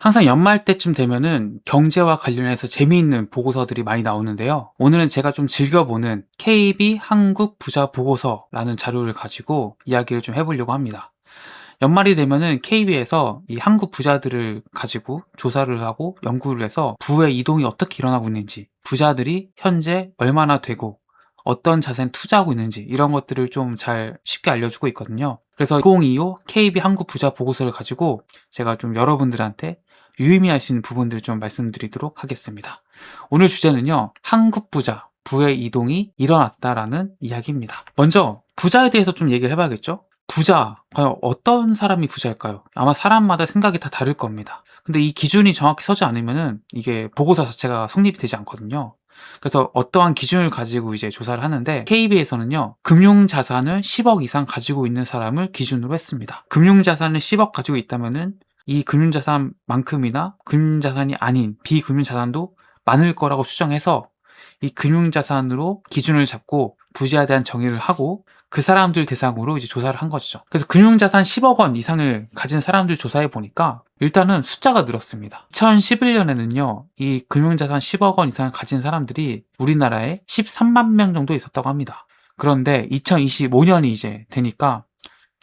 항상 연말 때쯤 되면은 경제와 관련해서 재미있는 보고서들이 많이 나오는데요. 오늘은 제가 좀 즐겨보는 KB 한국 부자 보고서라는 자료를 가지고 이야기를 좀 해보려고 합니다. 연말이 되면은 KB에서 이 한국 부자들을 가지고 조사를 하고 연구를 해서 부의 이동이 어떻게 일어나고 있는지, 부자들이 현재 얼마나 되고 어떤 자산에 투자하고 있는지 이런 것들을 좀 잘 쉽게 알려주고 있거든요. 그래서 2025 KB 한국 부자 보고서를 가지고 제가 좀 여러분들한테 유의미할 수 있는 부분들을 좀 말씀드리도록 하겠습니다. 오늘 주제는요, 한국 부자, 부의 이동이 일어났다라는 이야기입니다. 먼저 부자에 대해서 좀 얘기를 해봐야겠죠? 부자, 과연 어떤 사람이 부자일까요? 아마 사람마다 생각이 다 다를 겁니다. 근데 이 기준이 정확히 서지 않으면은 이게 보고서 자체가 성립이 되지 않거든요. 그래서 어떠한 기준을 가지고 이제 조사를 하는데 KB에서는요, 금융자산을 10억 이상 가지고 있는 사람을 기준으로 했습니다. 금융자산을 10억 가지고 있다면은 이 금융자산만큼이나 금융자산이 아닌 비금융자산도 많을 거라고 추정해서 이 금융자산으로 기준을 잡고 부자에 대한 정의를 하고 그 사람들 대상으로 이제 조사를 한 것이죠. 그래서 금융자산 10억 원 이상을 가진 사람들 조사해 보니까 일단은 숫자가 늘었습니다. 2011년에는요, 이 금융자산 10억 원 이상을 가진 사람들이 우리나라에 13만 명 정도 있었다고 합니다. 그런데 2025년이 이제 되니까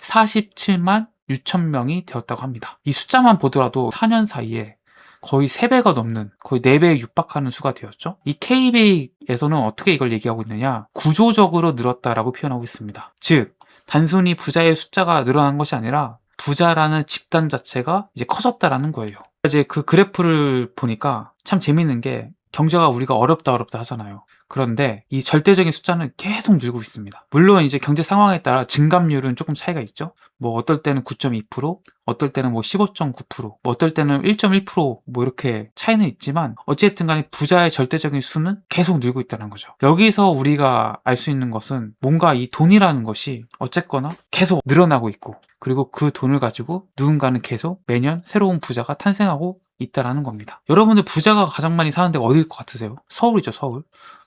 47만 6천 명이 되었다고 합니다. 이 숫자만 보더라도 4년 사이에 거의 3배가 넘는, 거의 4배에 육박하는 수가 되었죠. 이 KB에서는 어떻게 이걸 얘기하고 있느냐, 구조적으로 늘었다라고 표현하고 있습니다. 즉, 단순히 부자의 숫자가 늘어난 것이 아니라 부자라는 집단 자체가 이제 커졌다라는 거예요. 이제 그 그래프를 보니까 참 재밌는 게, 경제가 우리가 어렵다 하잖아요. 그런데 이 절대적인 숫자는 계속 늘고 있습니다. 물론 이제 경제 상황에 따라 증감률은 조금 차이가 있죠. 뭐 어떨 때는 9.2%, 어떨 때는 뭐 15.9%, 뭐 어떨 때는 1.1%뭐 이렇게 차이는 있지만 어찌됐든 간에 부자의 절대적인 수는 계속 늘고 있다는 거죠. 여기서 우리가 알 수 있는 것은 뭔가 이 돈이라는 것이 어쨌거나 계속 늘어나고 있고, 그리고 그 돈을 가지고 누군가는 계속 매년 새로운 부자가 탄생하고 있다라는 겁니다. 여러분들 부자가 가장 많이 사는 데가 어디일 것 같으세요? 서울이죠, 서울.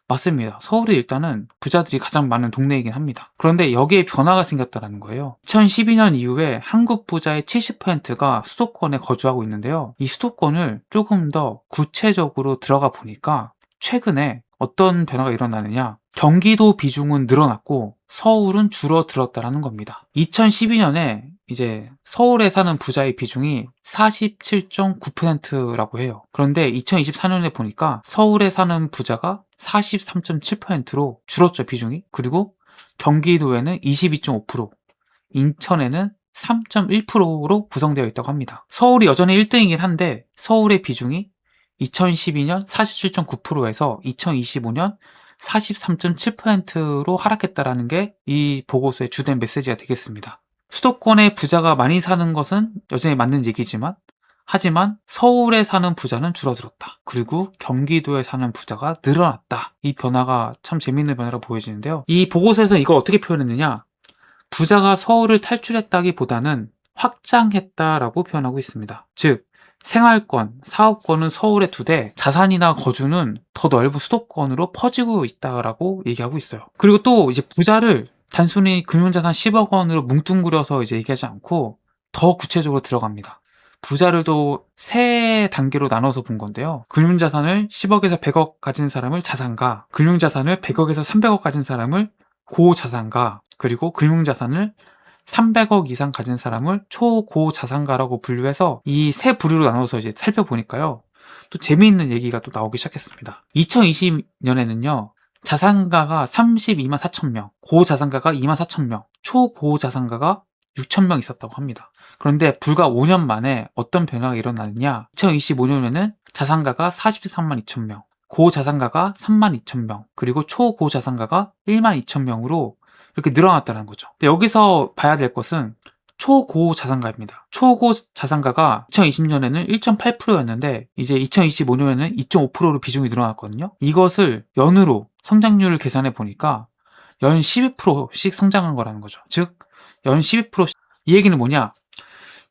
맞습니다. 서울이 일단은 부자들이 가장 많은 동네이긴 합니다. 그런데 여기에 변화가 생겼다는 거예요. 2012년 이후에 한국 부자의 70%가 수도권에 거주하고 있는데요. 이 수도권을 조금 더 구체적으로 들어가 보니까 최근에 어떤 변화가 일어나느냐, 경기도 비중은 늘어났고 서울은 줄어들었다는 겁니다. 2012년에 이제 서울에 사는 부자의 비중이 47.9%라고 해요. 그런데 2024년에 보니까 서울에 사는 부자가 43.7%로 줄었죠, 비중이. 그리고 경기도에는 22.5%, 인천에는 3.1%로 구성되어 있다고 합니다. 서울이 여전히 1등이긴 한데 서울의 비중이 2012년 47.9%에서 2025년 43.7%로 하락했다라는 게 이 보고서의 주된 메시지가 되겠습니다. 수도권에 부자가 많이 사는 것은 여전히 맞는 얘기지만, 하지만 서울에 사는 부자는 줄어들었다. 그리고 경기도에 사는 부자가 늘어났다. 이 변화가 참 재밌는 변화로 보여지는데요. 이 보고서에서 이걸 어떻게 표현했느냐? 부자가 서울을 탈출했다기보다는 확장했다라고 표현하고 있습니다. 즉, 생활권, 사업권은 서울에 두되 자산이나 거주는 더 넓은 수도권으로 퍼지고 있다라고 얘기하고 있어요. 그리고 또 이제 부자를 단순히 금융자산 10억 원으로 뭉뚱그려서 이제 얘기하지 않고 더 구체적으로 들어갑니다. 부자를 또 세 단계로 나눠서 본 건데요. 금융자산을 10억에서 100억 가진 사람을 자산가, 금융자산을 100억에서 300억 가진 사람을 고자산가, 그리고 금융자산을 300억 이상 가진 사람을 초고자산가라고 분류해서 이 세 부류로 나눠서 이제 살펴보니까요, 또 재미있는 얘기가 또 나오기 시작했습니다. 2020년에는요, 자산가가 32만 4천 명, 고자산가가 2만 4천 명, 초고자산가가 6천 명 있었다고 합니다. 그런데 불과 5년 만에 어떤 변화가 일어나느냐, 2025년에는 자산가가 43만 2천 명, 고자산가가 3만 2천 명, 그리고 초고자산가가 1만 2천 명으로 이렇게 늘어났다는 거죠. 근데 여기서 봐야 될 것은 초고자산가입니다. 초고자산가가 2020년에는 1.8%였는데 이제 2025년에는 2.5%로 비중이 늘어났거든요. 이것을 연으로 성장률을 계산해 보니까 연 12%씩 성장한 거라는 거죠. 즉, 연 12%씩. 이 얘기는 뭐냐?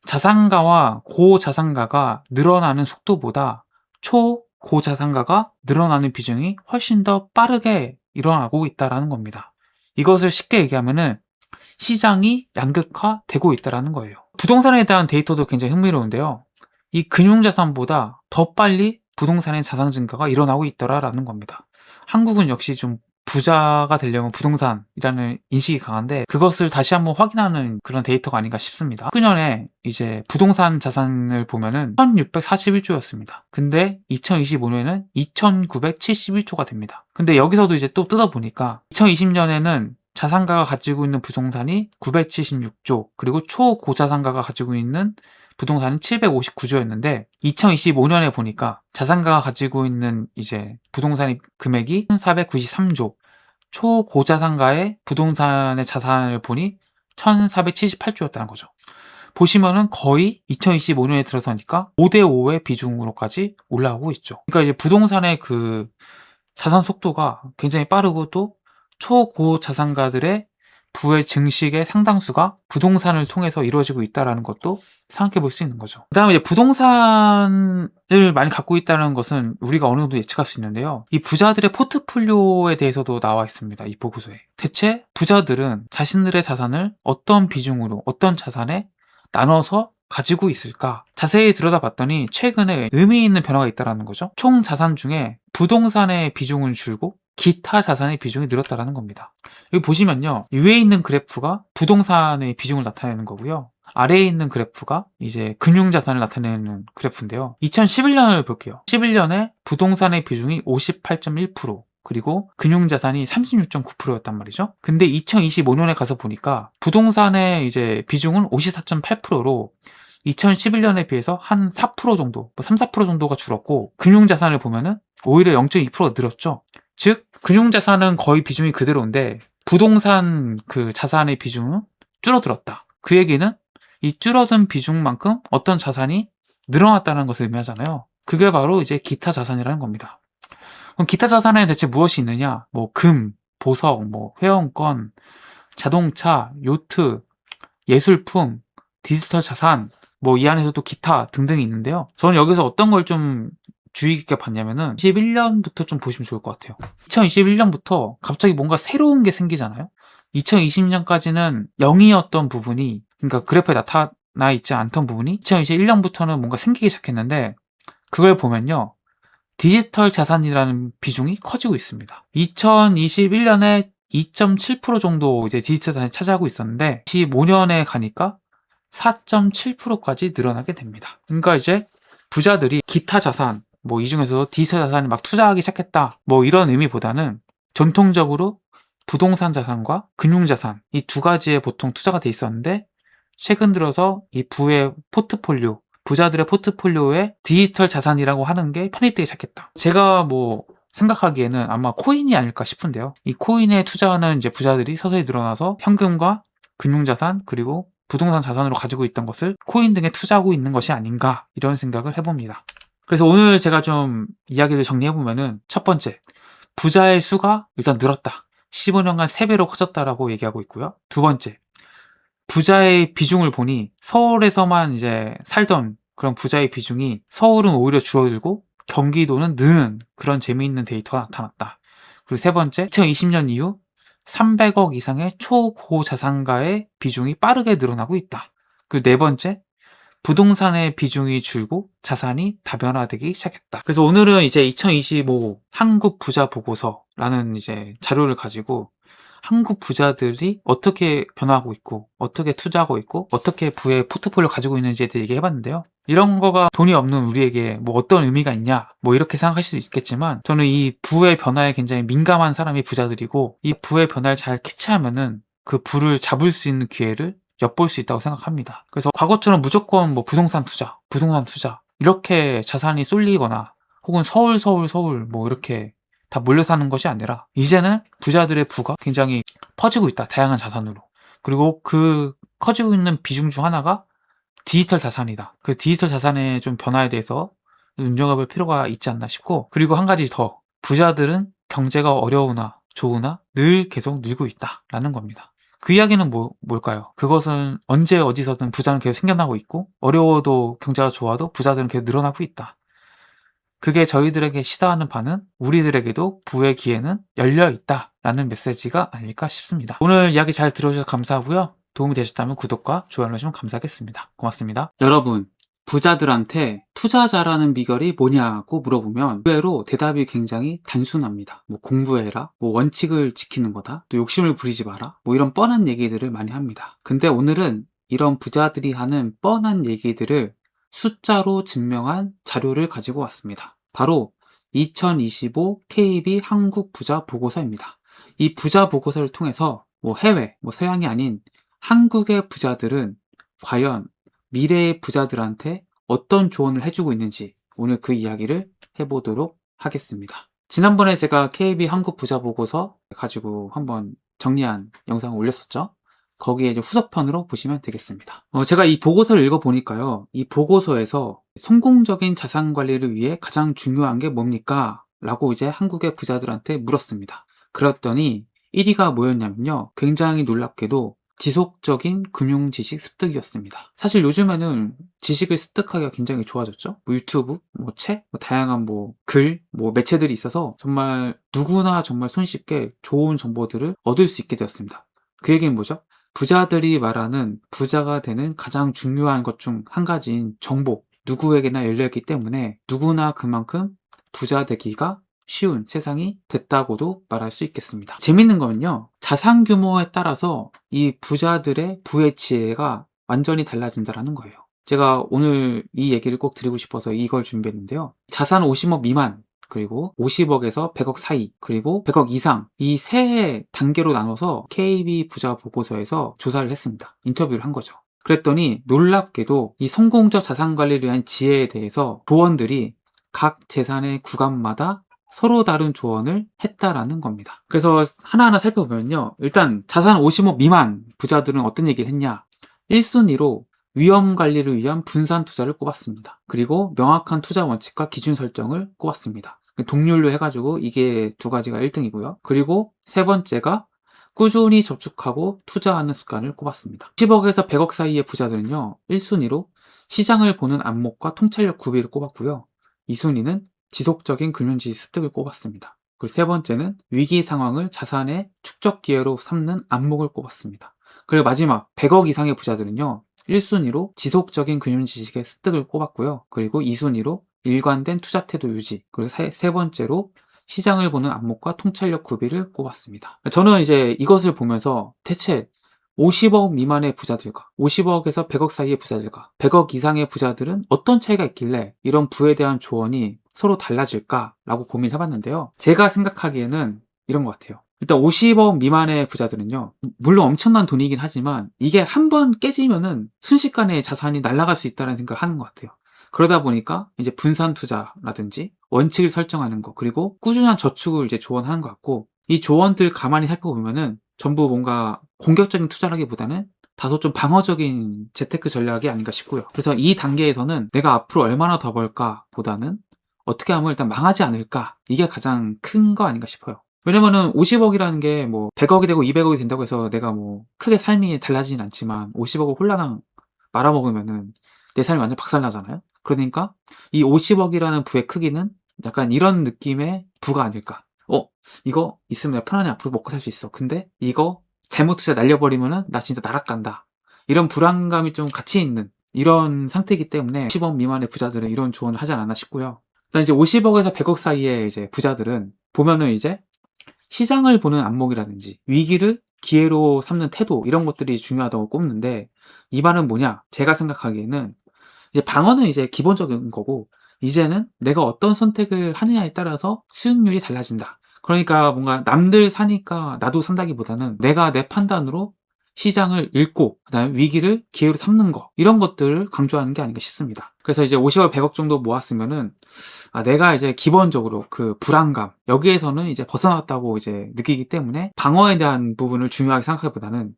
자산가와 고자산가가 늘어나는 속도보다 초고자산가가 늘어나는 비중이 훨씬 더 빠르게 일어나고 있다는 겁니다. 이것을 쉽게 얘기하면은 시장이 양극화되고 있다는 거예요. 부동산에 대한 데이터도 굉장히 흥미로운데요. 이 금융자산보다 더 빨리 부동산의 자산 증가가 일어나고 있더라라는 겁니다. 한국은 역시 좀 부자가 되려면 부동산이라는 인식이 강한데 그것을 다시 한번 확인하는 그런 데이터가 아닌가 싶습니다. 19년에 이제 부동산 자산을 보면은 1641조였습니다. 근데 2025년에는 2971조가 됩니다. 근데 여기서도 이제 또 뜯어보니까 2020년에는 자산가가 가지고 있는 부동산이 976조, 그리고 초고자산가가 가지고 있는 부동산은 759조였는데 2025년에 보니까 자산가가 가지고 있는 이제 부동산의 금액이 1493조, 초고자산가의 부동산의 자산을 보니 1478조였다는 거죠. 보시면은 거의 2025년에 들어서니까 5대5의 비중으로까지 올라오고 있죠. 그러니까 이제 부동산의 그 자산 속도가 굉장히 빠르고 또 초고자산가들의 부의 증식의 상당수가 부동산을 통해서 이루어지고 있다는 것도 생각해 볼 수 있는 거죠. 그 다음에 이제 부동산을 많이 갖고 있다는 것은 우리가 어느 정도 예측할 수 있는데요. 이 부자들의 포트폴리오에 대해서도 나와 있습니다. 이 보고서에. 대체 부자들은 자신들의 자산을 어떤 비중으로, 어떤 자산에 나눠서 가지고 있을까? 자세히 들여다봤더니 최근에 의미 있는 변화가 있다는 거죠. 총 자산 중에 부동산의 비중은 줄고 기타 자산의 비중이 늘었다는 겁니다. 여기 보시면요. 위에 있는 그래프가 부동산의 비중을 나타내는 거고요. 아래에 있는 그래프가 이제 금융자산을 나타내는 그래프인데요. 2011년을 볼게요. 11년에 부동산의 비중이 58.1%, 그리고 금융자산이 36.9%였단 말이죠. 근데 2025년에 가서 보니까 부동산의 이제 비중은 54.8%로 2011년에 비해서 한 4% 정도, 3, 4% 정도가 줄었고, 금융자산을 보면은 오히려 0.2%가 늘었죠. 즉, 금융자산은 거의 비중이 그대로인데, 부동산 그 자산의 비중은 줄어들었다. 그 얘기는 이 줄어든 비중만큼 어떤 자산이 늘어났다는 것을 의미하잖아요. 그게 바로 이제 기타 자산이라는 겁니다. 그럼 기타 자산에는 대체 무엇이 있느냐? 뭐 금, 보석, 뭐 회원권, 자동차, 요트, 예술품, 디지털 자산, 뭐 이 안에서도 기타 등등이 있는데요. 저는 여기서 어떤 걸 좀 주의 깊게 봤냐면은 21년부터 좀 보시면 좋을 것 같아요. 2021년부터 갑자기 뭔가 새로운 게 생기잖아요. 2020년까지는 0이었던 부분이, 그러니까 그래프에 나타나 있지 않던 부분이 2021년부터는 뭔가 생기기 시작했는데, 그걸 보면요. 디지털 자산이라는 비중이 커지고 있습니다. 2021년에 2.7% 정도 이제 디지털 자산이 차지하고 있었는데 15년에 가니까 4.7%까지 늘어나게 됩니다. 그러니까 이제 부자들이 기타 자산, 뭐 이 중에서 디지털 자산을 막 투자하기 시작했다, 뭐 이런 의미보다는 전통적으로 부동산 자산과 금융 자산 이 두 가지에 보통 투자가 돼 있었는데 최근 들어서 이 부의 포트폴리오, 부자들의 포트폴리오에 디지털 자산이라고 하는 게 편입되기 시작했다. 제가 뭐 생각하기에는 아마 코인이 아닐까 싶은데요. 이 코인에 투자하는 이제 부자들이 서서히 늘어나서 현금과 금융자산 그리고 부동산 자산으로 가지고 있던 것을 코인 등에 투자하고 있는 것이 아닌가, 이런 생각을 해봅니다. 그래서 오늘 제가 좀 이야기를 정리해보면은, 첫 번째, 부자의 수가 일단 늘었다. 15년간 3배로 커졌다라고 얘기하고 있고요. 두 번째, 부자의 비중을 보니 서울에서만 이제 살던 그런 부자의 비중이 서울은 오히려 줄어들고 경기도는 느는 그런 재미있는 데이터가 나타났다. 그리고 세 번째, 2020년 이후 300억 이상의 초고자산가의 비중이 빠르게 늘어나고 있다. 그리고 네 번째, 부동산의 비중이 줄고 자산이 다변화되기 시작했다. 그래서 오늘은 이제 2025 한국 부자 보고서라는 이제 자료를 가지고 한국 부자들이 어떻게 변화하고 있고 어떻게 투자하고 있고 어떻게 부의 포트폴리오 가지고 있는지에 대해 얘기해봤는데요. 이런 거가 돈이 없는 우리에게 뭐 어떤 의미가 있냐, 뭐 이렇게 생각하실 수 있겠지만, 저는 이 부의 변화에 굉장히 민감한 사람이 부자들이고, 이 부의 변화를 잘 캐치하면은 그 부를 잡을 수 있는 기회를 엿볼 수 있다고 생각합니다. 그래서 과거처럼 무조건 뭐 부동산 투자 이렇게 자산이 쏠리거나 혹은 서울 뭐 이렇게 다 몰려 사는 것이 아니라, 이제는 부자들의 부가 굉장히 퍼지고 있다. 다양한 자산으로. 그리고 그 커지고 있는 비중 중 하나가 디지털 자산이다. 그 디지털 자산의 좀 변화에 대해서 눈여겨볼 필요가 있지 않나 싶고, 그리고 한 가지 더, 부자들은 경제가 어려우나 좋으나 늘 계속 늘고 있다라는 겁니다. 그 이야기는 뭘까요? 그것은 언제 어디서든 부자는 계속 생겨나고 있고, 어려워도 경제가 좋아도 부자들은 계속 늘어나고 있다. 그게 저희들에게 시사하는 바는 우리들에게도 부의 기회는 열려 있다라는 메시지가 아닐까 싶습니다. 오늘 이야기 잘 들어주셔서 감사하고요. 도움이 되셨다면 구독과 좋아요 눌러주시면 감사하겠습니다. 고맙습니다. 여러분, 부자들한테 투자자라는 비결이 뭐냐고 물어보면 의외로 대답이 굉장히 단순합니다. 뭐 공부해라, 뭐 원칙을 지키는 거다, 또 욕심을 부리지 마라, 뭐 이런 뻔한 얘기들을 많이 합니다. 근데 오늘은 이런 부자들이 하는 뻔한 얘기들을 숫자로 증명한 자료를 가지고 왔습니다. 바로 2025 KB 한국 부자 보고서입니다. 이 부자 보고서를 통해서 뭐 해외, 뭐 서양이 아닌 한국의 부자들은 과연 미래의 부자들한테 어떤 조언을 해주고 있는지 오늘 그 이야기를 해보도록 하겠습니다. 지난번에 제가 KB 한국 부자 보고서 가지고 한번 정리한 영상을 올렸었죠. 거기에 이제 후속편으로 보시면 되겠습니다. 제가 이 보고서를 읽어보니까요. 이 보고서에서 성공적인 자산 관리를 위해 가장 중요한 게 뭡니까? 라고 이제 한국의 부자들한테 물었습니다. 그랬더니 1위가 뭐였냐면요. 굉장히 놀랍게도 지속적인 금융 지식 습득이었습니다. 사실 요즘에는 지식을 습득하기가 굉장히 좋아졌죠. 뭐 유튜브, 뭐 책, 뭐 다양한 뭐 글, 뭐 매체들이 있어서 정말 누구나 정말 손쉽게 좋은 정보들을 얻을 수 있게 되었습니다. 그 얘기는 뭐죠? 부자들이 말하는 부자가 되는 가장 중요한 것 중 한 가지인 정보, 누구에게나 열려있기 때문에 누구나 그만큼 부자 되기가 쉬운 세상이 됐다고도 말할 수 있겠습니다. 재밌는 거는요, 자산 규모에 따라서 이 부자들의 부의 지혜가 완전히 달라진다는 거예요. 제가 오늘 이 얘기를 꼭 드리고 싶어서 이걸 준비했는데요. 자산 50억 미만, 그리고 50억에서 100억 사이, 그리고 100억 이상, 이 세 단계로 나눠서 KB 부자 보고서에서 조사를 했습니다. 인터뷰를 한 거죠. 그랬더니 놀랍게도 이 성공적 자산 관리를 위한 지혜에 대해서 조언들이 각 재산의 구간마다 서로 다른 조언을 했다라는 겁니다. 그래서 하나하나 살펴보면요. 일단 자산 50억 미만 부자들은 어떤 얘기를 했냐. 1순위로 위험 관리를 위한 분산 투자를 꼽았습니다. 그리고 명확한 투자 원칙과 기준 설정을 꼽았습니다. 동률로 해가지고 이게 두 가지가 1등이고요. 그리고 세 번째가 꾸준히 저축하고 투자하는 습관을 꼽았습니다. 10억에서 100억 사이의 부자들은요. 1순위로 시장을 보는 안목과 통찰력 구비를 꼽았고요. 2순위는 지속적인 금융지식 습득을 꼽았습니다. 그리고 세 번째는 위기 상황을 자산의 축적 기회로 삼는 안목을 꼽았습니다. 그리고 마지막 100억 이상의 부자들은요. 1순위로 지속적인 금융지식의 습득을 꼽았고요. 그리고 2순위로 일관된 투자 태도 유지, 그리고 세 번째로 시장을 보는 안목과 통찰력 구비를 꼽았습니다. 저는 이제 이것을 보면서 대체 50억 미만의 부자들과 50억에서 100억 사이의 부자들과 100억 이상의 부자들은 어떤 차이가 있길래 이런 부에 대한 조언이 서로 달라질까라고 고민해봤는데요. 제가 생각하기에는 이런 것 같아요. 일단 50억 미만의 부자들은요, 물론 엄청난 돈이긴 하지만 이게 한 번 깨지면은 순식간에 자산이 날아갈 수 있다는 생각을 하는 것 같아요. 그러다 보니까 이제 분산 투자라든지 원칙을 설정하는 거, 그리고 꾸준한 저축을 이제 조언하는 것 같고, 이 조언들 가만히 살펴보면은 전부 뭔가 공격적인 투자라기보다는 다소 좀 방어적인 재테크 전략이 아닌가 싶고요. 그래서 이 단계에서는 내가 앞으로 얼마나 더 벌까 보다는 어떻게 하면 일단 망하지 않을까, 이게 가장 큰 거 아닌가 싶어요. 왜냐면은 50억이라는 게 뭐 100억이 되고 200억이 된다고 해서 내가 뭐 크게 삶이 달라지진 않지만 50억을 홀라당 말아먹으면은 내 삶이 완전 박살나잖아요. 그러니까 이 50억이라는 부의 크기는 약간 이런 느낌의 부가 아닐까. 이거 있으면 내가 편안히 앞으로 먹고 살 수 있어. 근데 이거 잘못 투자 날려버리면은 나 진짜 날아간다. 이런 불안감이 좀 같이 있는 이런 상태이기 때문에 50억 미만의 부자들은 이런 조언을 하지 않았나 싶고요. 일단 이제 50억에서 100억 사이의 이제 부자들은 보면은 이제 시장을 보는 안목이라든지 위기를 기회로 삼는 태도, 이런 것들이 중요하다고 꼽는데, 이 말은 뭐냐? 제가 생각하기에는 이제 방어는 이제 기본적인 거고, 이제는 내가 어떤 선택을 하느냐에 따라서 수익률이 달라진다. 그러니까 뭔가 남들 사니까 나도 산다기보다는 내가 내 판단으로 시장을 읽고 그다음에 위기를 기회로 삼는 거, 이런 것들을 강조하는 게 아닌가 싶습니다. 그래서 이제 50억 100억 정도 모았으면은 내가 이제 기본적으로 그 불안감, 여기에서는 이제 벗어났다고 이제 느끼기 때문에 방어에 대한 부분을 중요하게 생각하기보다는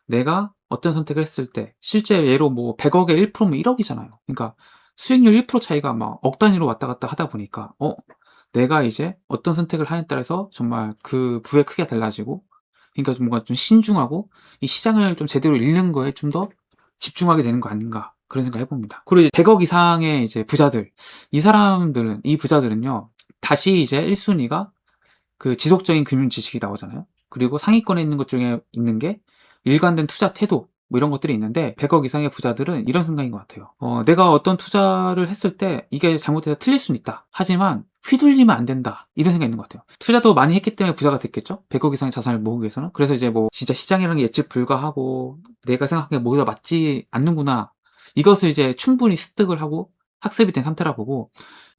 내가 어떤 선택을 했을 때, 실제 예로 뭐 100억에 1%면 1억이잖아요. 그러니까 수익률 1% 차이가 막 억 단위로 왔다 갔다 하다 보니까 내가 이제 어떤 선택을 하냐에 따라서 정말 그 부의 크기가 달라지고, 그러니까 좀 뭔가 좀 신중하고 이 시장을 좀 제대로 읽는 거에 좀 더 집중하게 되는 거 아닌가, 그런 생각을 해봅니다. 그리고 이제 100억 이상의 이제 부자들, 이 부자들은요, 다시 이제 1순위가 그 지속적인 금융 지식이 나오잖아요. 그리고 상위권에 있는 것 중에 있는 게 일관된 투자 태도, 뭐 이런 것들이 있는데 100억 이상의 부자들은 이런 생각인 것 같아요. 내가 어떤 투자를 했을 때 이게 잘못해서 틀릴 수는 있다. 하지만 휘둘리면 안 된다. 이런 생각이 있는 것 같아요. 투자도 많이 했기 때문에 부자가 됐겠죠? 100억 이상의 자산을 모으기 위해서는. 그래서 이제 뭐 진짜 시장이라는 게 예측 불가하고 내가 생각한 게 모두 다 맞지 않는구나. 이것을 이제 충분히 습득을 하고 학습이 된 상태라 보고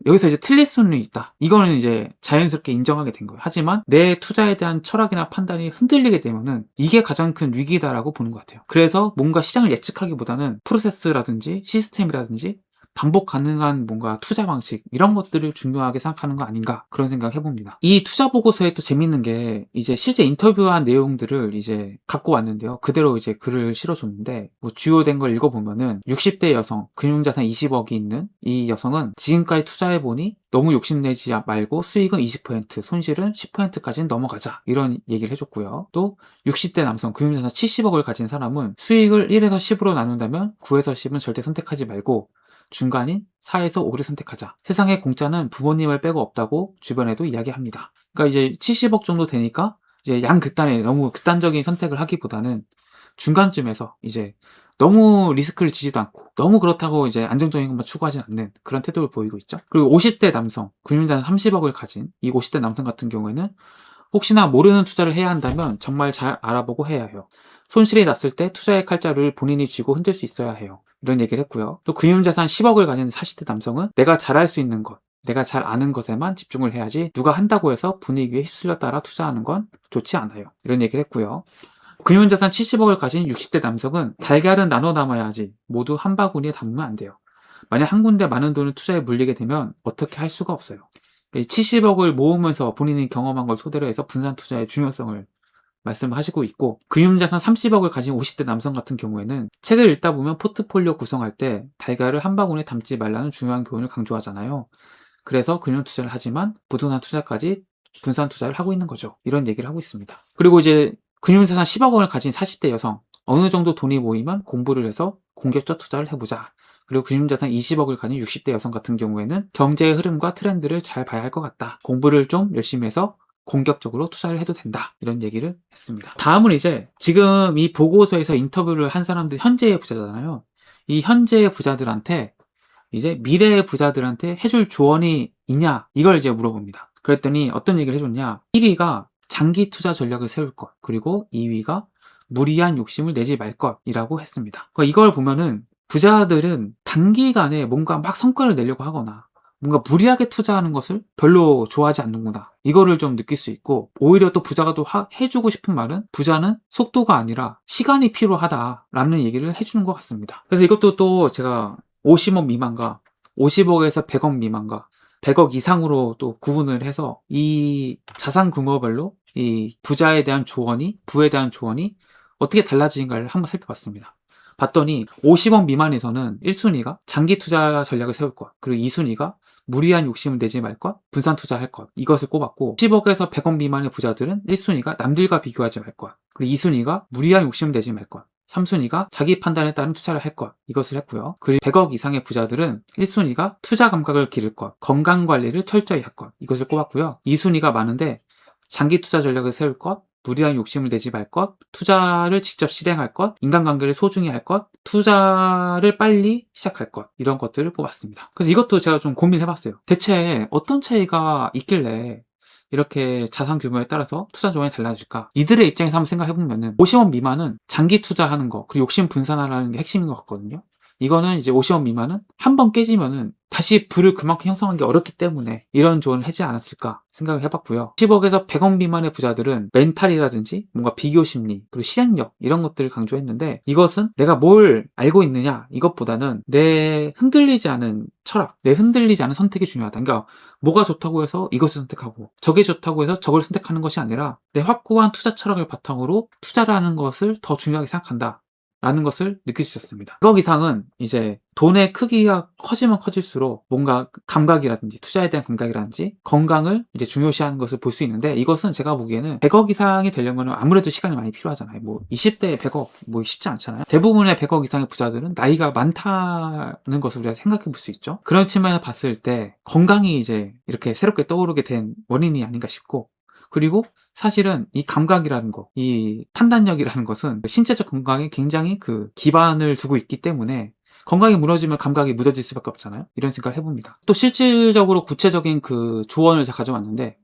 여기서 이제 틀릴 수는 있다. 이거는 이제 자연스럽게 인정하게 된 거예요. 하지만 내 투자에 대한 철학이나 판단이 흔들리게 되면은 이게 가장 큰 위기다라고 보는 것 같아요. 그래서 뭔가 시장을 예측하기보다는 프로세스라든지 시스템이라든지 반복 가능한 뭔가 투자 방식 이런 것들을 중요하게 생각하는 거 아닌가 그런 생각을 해봅니다. 이 투자 보고서에 또 재밌는 게 이제 실제 인터뷰한 내용들을 이제 갖고 왔는데요. 그대로 이제 글을 실어줬는데 뭐 주요된 걸 읽어보면은 60대 여성 금융자산 20억이 있는 이 여성은 지금까지 투자해보니 너무 욕심내지 말고 수익은 20% 손실은 10%까지는 넘어가자 이런 얘기를 해줬고요. 또 60대 남성 금융자산 70억을 가진 사람은 수익을 1에서 10으로 나눈다면 9에서 10은 절대 선택하지 말고 중간인 4에서 5를 선택하자. 세상에 공짜는 부모님을 빼고 없다고 주변에도 이야기합니다. 그러니까 이제 70억 정도 되니까 이제 양극단에 너무 극단적인 선택을 하기보다는 중간쯤에서 이제 너무 리스크를 지지도 않고 너무 그렇다고 이제 안정적인 것만 추구하지 않는 그런 태도를 보이고 있죠. 그리고 50대 남성, 금융자산 30억을 가진 이 50대 남성 같은 경우에는 혹시나 모르는 투자를 해야 한다면 정말 잘 알아보고 해야 해요. 손실이 났을 때 투자의 칼자루를 본인이 쥐고 흔들 수 있어야 해요. 이런 얘기를 했고요. 또 금융자산 10억을 가진 40대 남성은 내가 잘할 수 있는 것, 내가 잘 아는 것에만 집중을 해야지 누가 한다고 해서 분위기에 휩쓸려 따라 투자하는 건 좋지 않아요. 이런 얘기를 했고요. 금융자산 70억을 가진 60대 남성은 달걀은 나눠 담아야지 모두 한 바구니에 담으면 안 돼요. 만약 한 군데 많은 돈을 투자에 물리게 되면 어떻게 할 수가 없어요. 70억을 모으면서 본인이 경험한 걸 토대로 해서 분산 투자의 중요성을 말씀하시고 있고 금융자산 30억을 가진 50대 남성 같은 경우에는 책을 읽다 보면 포트폴리오 구성할 때 달걀을 한 바구니에 담지 말라는 중요한 교훈을 강조하잖아요. 그래서 금융 투자를 하지만 부동산 투자까지 분산 투자를 하고 있는 거죠. 이런 얘기를 하고 있습니다. 그리고 이제 금융자산 10억 원을 가진 40대 여성 어느 정도 돈이 모이면 공부를 해서 공격적 투자를 해보자. 그리고 금융자산 20억을 가진 60대 여성 같은 경우에는 경제의 흐름과 트렌드를 잘 봐야 할 것 같다. 공부를 좀 열심히 해서 공격적으로 투자를 해도 된다. 이런 얘기를 했습니다. 다음은 이제 지금 이 보고서에서 인터뷰를 한 사람들 현재의 부자잖아요. 이 현재의 부자들한테 이제 미래의 부자들한테 해줄 조언이 있냐 이걸 이제 물어봅니다. 그랬더니 어떤 얘기를 해줬냐. 1위가 장기 투자 전략을 세울 것, 그리고 2위가 무리한 욕심을 내지 말 것이라고 했습니다. 그러니까 이걸 보면은 부자들은 단기간에 뭔가 막 성과를 내려고 하거나 뭔가 무리하게 투자하는 것을 별로 좋아하지 않는구나. 이거를 좀 느낄 수 있고 오히려 또 부자가 또 해주고 싶은 말은 부자는 속도가 아니라 시간이 필요하다라는 얘기를 해주는 것 같습니다. 그래서 이것도 또 제가 50억 미만과 50억에서 100억 미만과 100억 이상으로 또 구분을 해서 이 자산 규모별로 이 부자에 대한 조언이 부에 대한 조언이 어떻게 달라지는가를 한번 살펴봤습니다. 봤더니 50억 미만에서는 1순위가 장기 투자 전략을 세울 것, 그리고 2순위가 무리한 욕심을 내지 말 것, 분산 투자할 것 이것을 꼽았고 10억에서 100억 미만의 부자들은 1순위가 남들과 비교하지 말 것, 그리고 2순위가 무리한 욕심을 내지 말 것, 3순위가 자기 판단에 따른 투자를 할 것 이것을 했고요. 그리고 100억 이상의 부자들은 1순위가 투자 감각을 기를 것, 건강관리를 철저히 할 것 이것을 꼽았고요. 2순위가 많은데 장기 투자 전략을 세울 것, 무리한 욕심을 내지 말 것, 투자를 직접 실행할 것, 인간관계를 소중히 할 것, 투자를 빨리 시작할 것 이런 것들을 뽑았습니다. 그래서 이것도 제가 좀 고민해봤어요. 대체 어떤 차이가 있길래 이렇게 자산 규모에 따라서 투자 조언이 달라질까? 이들의 입장에서 한번 생각해보면은 50억 미만은 장기 투자하는 거 그리고 욕심 분산하라는 게 핵심인 것 같거든요. 이거는 이제 50억 미만은 한 번 깨지면은 다시 부를 그만큼 형성하는 게 어렵기 때문에 이런 조언을 하지 않았을까 생각을 해봤고요. 10억에서 100억 미만의 부자들은 멘탈이라든지 뭔가 비교 심리 그리고 실행력 이런 것들을 강조했는데 이것은 내가 뭘 알고 있느냐 이것보다는 내 흔들리지 않은 철학, 내 흔들리지 않은 선택이 중요하다. 그러니까 뭐가 좋다고 해서 이것을 선택하고 저게 좋다고 해서 저걸 선택하는 것이 아니라 내 확고한 투자 철학을 바탕으로 투자를 하는 것을 더 중요하게 생각한다. 라는 것을 느낄 수 있었습니다. 100억 이상은 이제 돈의 크기가 커지면 커질수록 뭔가 감각이라든지 투자에 대한 감각이라든지 건강을 이제 중요시하는 것을 볼 수 있는데 이것은 제가 보기에는 100억 이상이 되려면 아무래도 시간이 많이 필요하잖아요. 뭐 20대에 100억 뭐 쉽지 않잖아요. 대부분의 100억 이상의 부자들은 나이가 많다는 것을 우리가 생각해 볼 수 있죠. 그런 측면에서 봤을 때 건강이 이제 이렇게 새롭게 떠오르게 된 원인이 아닌가 싶고 그리고 사실은 이 감각이라는 거, 이 판단력이라는 것은 신체적 건강에 굉장히 그 기반을 두고 있기 때문에 건강이 무너지면 감각이 무뎌질 수밖에 없잖아요. 이런 생각을 해봅니다. 또 실질적으로 구체적인 그 조언을 제가 가져왔는데,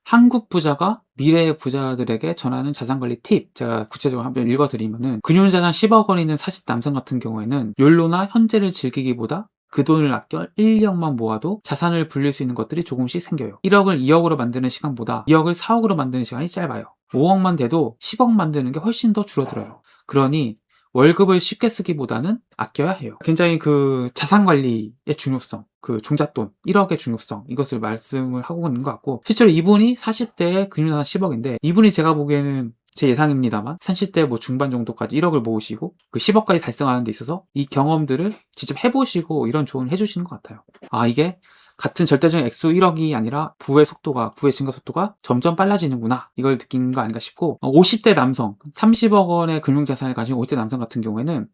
한국 부자가 미래의 부자들에게 전하는 자산관리 팁, 제가 구체적으로 한번 읽어드리면은, 금융자산 10억 원 있는 40대 남성 같은 경우에는 욜로나 현재를 즐기기보다 그 돈을 아껴 1억만 모아도 자산을 불릴 수 있는 것들이 조금씩 생겨요. 1억을 2억으로 만드는 시간보다 2억을 4억으로 만드는 시간이 짧아요. 5억만 돼도 10억 만드는 게 훨씬 더 줄어들어요. 그러니 월급을 쉽게 쓰기보다는 아껴야 해요. 굉장히 그 자산관리의 중요성, 그 종잣돈 1억의 중요성, 이것을 말씀을 하고 있는 것 같고, 실제로 이분이 40대에 금융자산 10억인데, 이분이 제가 보기에는 제 예상입니다만 30대 뭐 중반 정도까지 1억을 모으시고 그 10억까지 달성하는 데 있어서 이 경험들을 직접 해보시고 이런 조언을 해주시는 것 같아요. 아, 이게 같은 절대적인 액수 1억이 아니라 부의 증가 속도가 점점 빨라지는구나, 이걸 느낀 거 아닌가 싶고, 50대 남성, 30억 원의 금융자산을 가진 50대 남성 같은 경우에는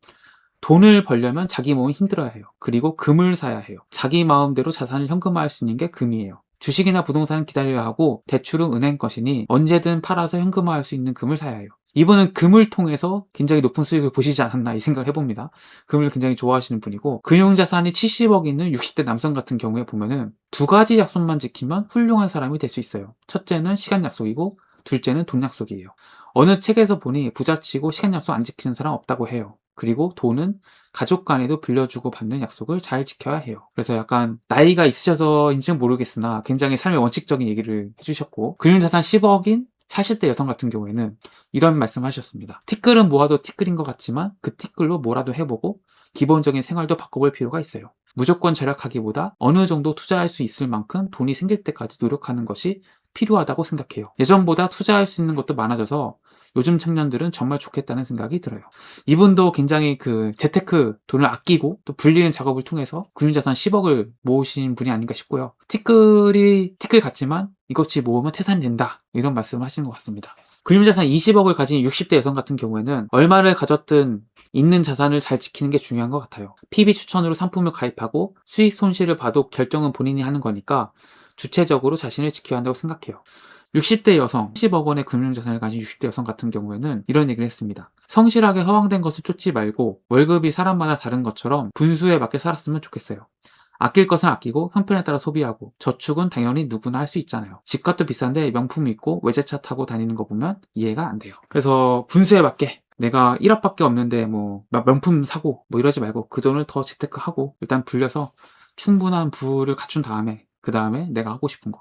돈을 벌려면 자기 몸이 힘들어야 해요. 그리고 금을 사야 해요. 자기 마음대로 자산을 현금화할 수 있는 게 금이에요. 주식이나 부동산은 기다려야 하고 대출은 은행 것이니 언제든 팔아서 현금화할 수 있는 금을 사야 해요. 이분은 금을 통해서 굉장히 높은 수익을 보시지 않았나, 이 생각을 해봅니다. 금을 굉장히 좋아하시는 분이고, 금융자산이 70억 있는 60대 남성 같은 경우에 보면은 두 가지 약속만 지키면 훌륭한 사람이 될 수 있어요. 첫째는 시간 약속이고, 둘째는 돈 약속이에요. 어느 책에서 보니 부자치고 시간 약속 안 지키는 사람 없다고 해요. 그리고 돈은 가족 간에도 빌려주고 받는 약속을 잘 지켜야 해요. 그래서 약간 나이가 있으셔서인지는 모르겠으나 굉장히 삶의 원칙적인 얘기를 해주셨고, 금융자산 10억인 40대 여성 같은 경우에는 이런 말씀 하셨습니다. 티끌은 모아도 티끌인 것 같지만 그 티끌로 뭐라도 해보고 기본적인 생활도 바꿔볼 필요가 있어요. 무조건 절약하기보다 어느 정도 투자할 수 있을 만큼 돈이 생길 때까지 노력하는 것이 필요하다고 생각해요. 예전보다 투자할 수 있는 것도 많아져서 요즘 청년들은 정말 좋겠다는 생각이 들어요. 이분도 굉장히 그 재테크 돈을 아끼고 또 불리는 작업을 통해서 금융자산 10억을 모으신 분이 아닌가 싶고요. 티끌 같지만 이것이 모으면 태산이 된다, 이런 말씀을 하시는 것 같습니다. 금융자산 20억을 가진 60대 여성 같은 경우에는 얼마를 가졌든 있는 자산을 잘 지키는 게 중요한 것 같아요. PB 추천으로 상품을 가입하고 수익 손실을 봐도 결정은 본인이 하는 거니까 주체적으로 자신을 지켜야 한다고 생각해요. 60대 여성, 10억 원의 금융자산을 가진 60대 여성 같은 경우에는 이런 얘기를 했습니다. 성실하게 허황된 것을 쫓지 말고 월급이 사람마다 다른 것처럼 분수에 맞게 살았으면 좋겠어요. 아낄 것은 아끼고 형편에 따라 소비하고, 저축은 당연히 누구나 할 수 있잖아요. 집값도 비싼데 명품 입고 외제차 타고 다니는 거 보면 이해가 안 돼요. 그래서 분수에 맞게, 내가 1억밖에 없는데 뭐 명품 사고 뭐 이러지 말고 그 돈을 더 재테크하고 일단 불려서 충분한 부를 갖춘 다음에, 그 다음에 내가 하고 싶은 거,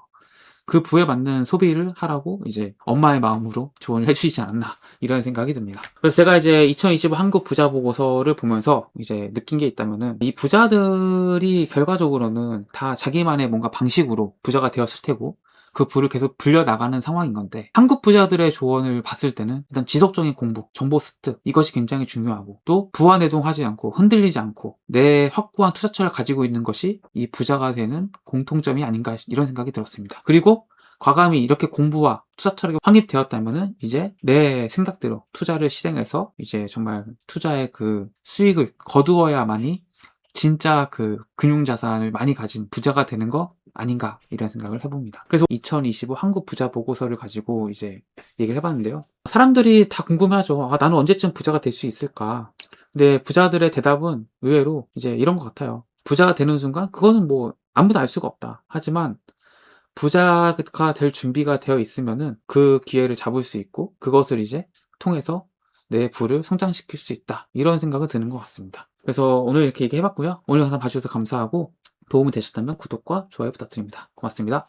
그 부에 맞는 소비를 하라고 이제 엄마의 마음으로 조언을 해주시지 않았나, 이런 생각이 듭니다. 그래서 제가 이제 2025 한국 부자 보고서를 보면서 이제 느낀 게 있다면은, 이 부자들이 결과적으로는 다 자기만의 뭔가 방식으로 부자가 되었을 테고 그 부를 계속 불려나가는 상황인 건데, 한국 부자들의 조언을 봤을 때는 일단 지속적인 공부, 정보 습득, 이것이 굉장히 중요하고, 또 부안해동하지 않고 흔들리지 않고 내 확고한 투자처를 가지고 있는 것이 이 부자가 되는 공통점이 아닌가, 이런 생각이 들었습니다. 그리고 과감히 이렇게 공부와 투자처가 확립되었다면은 이제 내 생각대로 투자를 실행해서 이제 정말 투자의 그 수익을 거두어야만이 진짜 그 금융자산을 많이 가진 부자가 되는 거 아닌가, 이런 생각을 해봅니다. 그래서 2025 한국 부자 보고서를 가지고 이제 얘기를 해봤는데요. 사람들이 다 궁금해하죠. 아, 나는 언제쯤 부자가 될 수 있을까? 근데 부자들의 대답은 의외로 이제 이런 것 같아요. 부자가 되는 순간 그거는 뭐 아무도 알 수가 없다. 하지만 부자가 될 준비가 되어 있으면은 그 기회를 잡을 수 있고 그것을 이제 통해서 내 부를 성장시킬 수 있다, 이런 생각은 드는 것 같습니다. 그래서 오늘 이렇게 얘기해봤고요. 오늘 영상 봐주셔서 감사하고, 도움이 되셨다면 구독과 좋아요 부탁드립니다. 고맙습니다.